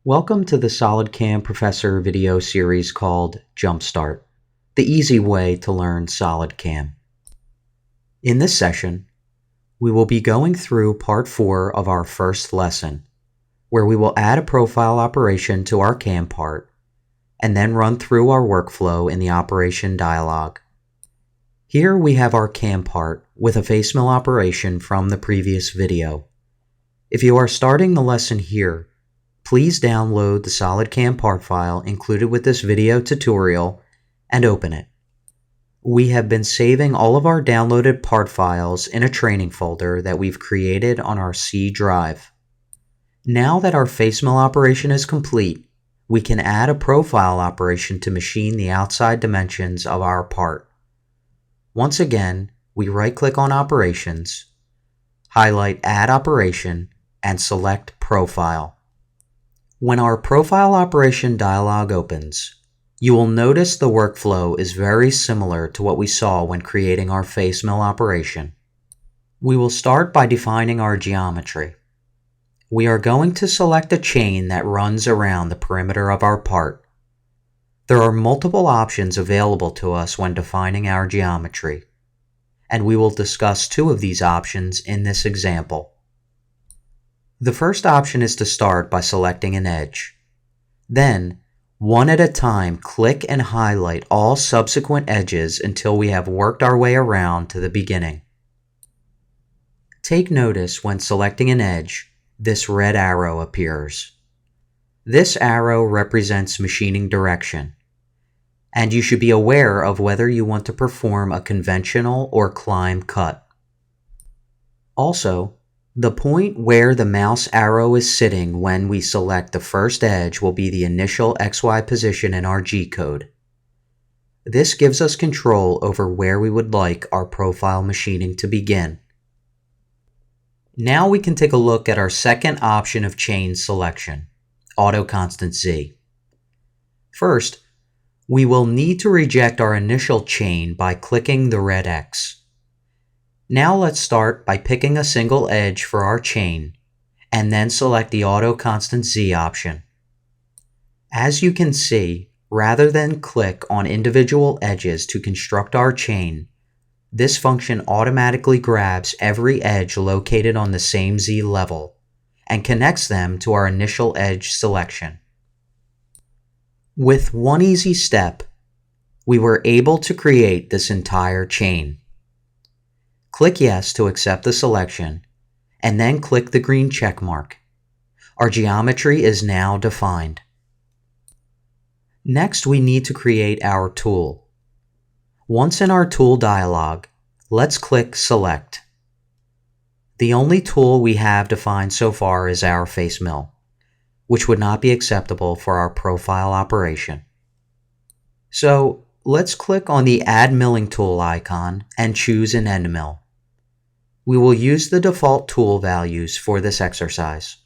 Welcome to the SolidCAM Professor video series called Jumpstart, the easy way to learn SolidCAM. In this session, we will be going through part 4 of our first lesson, where we will add a profile operation to our CAM part, and then run through our workflow in the operation dialog. Here we have our CAM part with a Facemill operation from the previous video. If you are starting the lesson here, please download the SolidCAM part file included with this video tutorial and open it. We have been saving all of our downloaded part files in a training folder that we've created on our C drive. Now that our Facemill operation is complete, we can add a profile operation to machine the outside dimensions of our part. Once again, we right-click on Operations, highlight Add Operation, and select Profile. When our profile operation dialog opens, you will notice the workflow is very similar to what we saw when creating our Facemill operation. We will start by defining our geometry. We are going to select a chain that runs around the perimeter of our part. There are multiple options available to us when defining our geometry, and we will discuss 2 of these options in this example. The first option is to start by selecting an edge. Then, one at a time, click and highlight all subsequent edges until we have worked our way around to the beginning. Take notice when selecting an edge, this red arrow appears. This arrow represents machining direction, and you should be aware of whether you want to perform a conventional or climb cut. Also, the point where the mouse arrow is sitting when we select the first edge will be the initial XY position in our G-code. This gives us control over where we would like our profile machining to begin. Now we can take a look at our second option of chain selection, Auto Constant Z. First, we will need to reject our initial chain by clicking the red X. Now let's start by picking a single edge for our chain, and then select the Auto Constant Z option. As you can see, rather than click on individual edges to construct our chain, this function automatically grabs every edge located on the same Z level and connects them to our initial edge selection. With one easy step, we were able to create this entire chain. Click Yes to accept the selection, and then click the green check mark. Our geometry is now defined. Next, we need to create our tool. Once in our tool dialog, let's click Select. The only tool we have defined so far is our Facemill, which would not be acceptable for our profile operation. So, let's click on the Add Milling Tool icon and choose an end mill. We will use the default tool values for this exercise.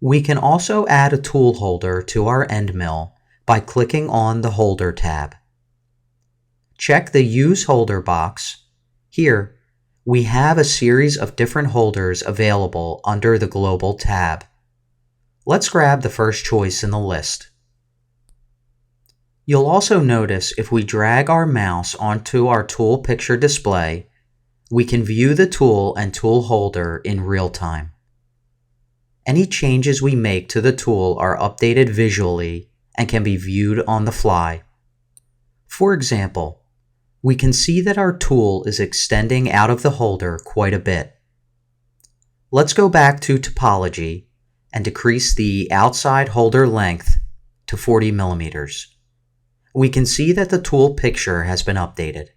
We can also add a tool holder to our end mill by clicking on the Holder tab. Check the Use Holder box. Here, we have a series of different holders available under the Global tab. Let's grab the first choice in the list. You'll also notice if we drag our mouse onto our tool picture display, we can view the tool and tool holder in real time. Any changes we make to the tool are updated visually and can be viewed on the fly. For example, we can see that our tool is extending out of the holder quite a bit. Let's go back to Topology and decrease the outside holder length to 40 millimeters. We can see that the tool picture has been updated.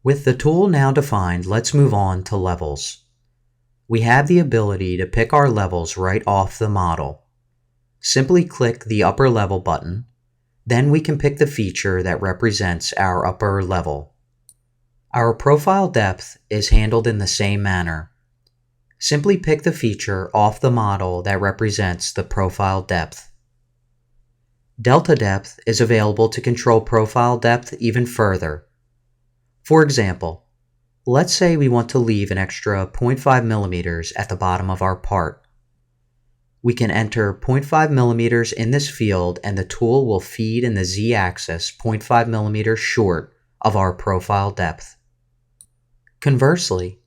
With the tool now defined, let's move on to levels. We have the ability to pick our levels right off the model. Simply click the upper level button, then we can pick the feature that represents our upper level. Our profile depth is handled in the same manner. Simply pick the feature off the model that represents the profile depth. Delta depth is available to control profile depth even further. For example, let's say we want to leave an extra 0.5 millimeters at the bottom of our part. we can enter 0.5 millimeters in this field and the tool will feed in the z-axis 0.5 millimeters short of our profile depth. Conversely,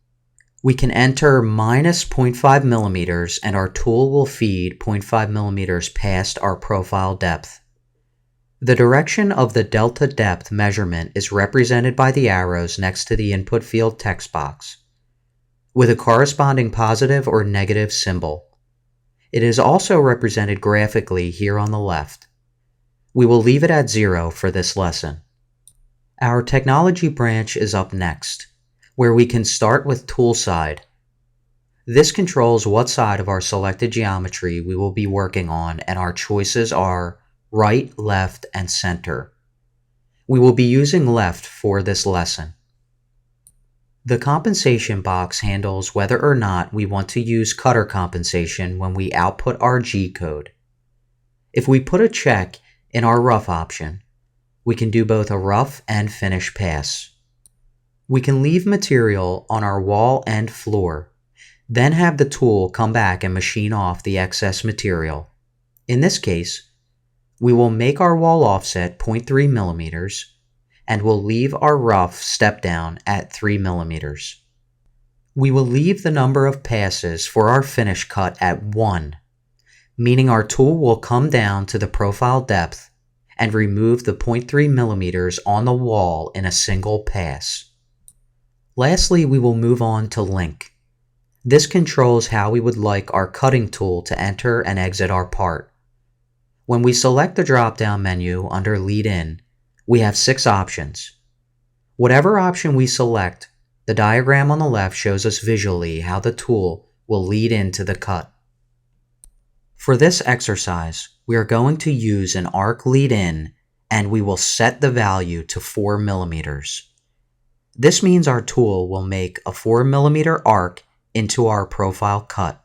we can enter minus 0.5 millimeters and our tool will feed 0.5 millimeters past our profile depth. The direction of the delta depth measurement is represented by the arrows next to the input field text box, with a corresponding positive or negative symbol. It is also represented graphically here on the left. We will leave it at 0 for this lesson. Our technology branch is up next, where we can start with tool side. This controls what side of our selected geometry we will be working on, and our choices are right, left, and center. We will be using left for this lesson. The compensation box handles whether or not we want to use cutter compensation when we output our G code. If we put a check in our rough option, we can do both a rough and finish pass. We can leave material on our wall and floor, then have the tool come back and machine off the excess material. In this case, we will make our wall offset 0.3 millimeters and will leave our rough step down at 3 millimeters. We will leave the number of passes for our finish cut at 1, meaning our tool will come down to the profile depth and remove the 0.3 millimeters on the wall in a single pass. Lastly, we will move on to link. This controls how we would like our cutting tool to enter and exit our part. When we select the drop-down menu under Lead In, we have 6 options. Whatever option we select, the diagram on the left shows us visually how the tool will lead into the cut. For this exercise, we are going to use an arc lead in and we will set the value to 4 millimeters. This means our tool will make a 4 millimeter arc into our profile cut.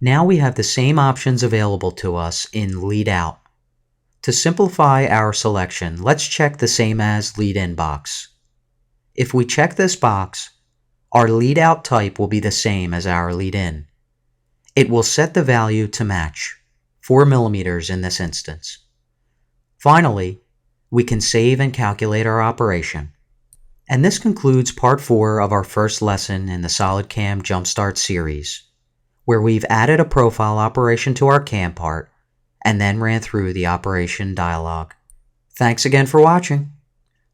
Now we have the same options available to us in Lead Out. To simplify our selection, let's check the same as Lead In box. If we check this box, our Lead Out type will be the same as our Lead In. It will set the value to match, 4 millimeters in this instance. Finally, we can save and calculate our operation. And this concludes part 4 of our first lesson in the SolidCAM Jumpstart series, where we've added a profile operation to our CAM part and then ran through the operation dialog. Thanks again for watching.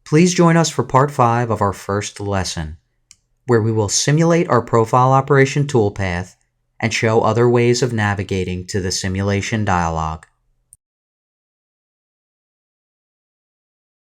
Please join us for part 5 of our first lesson, where we will simulate our profile operation toolpath and show other ways of navigating to the simulation dialog.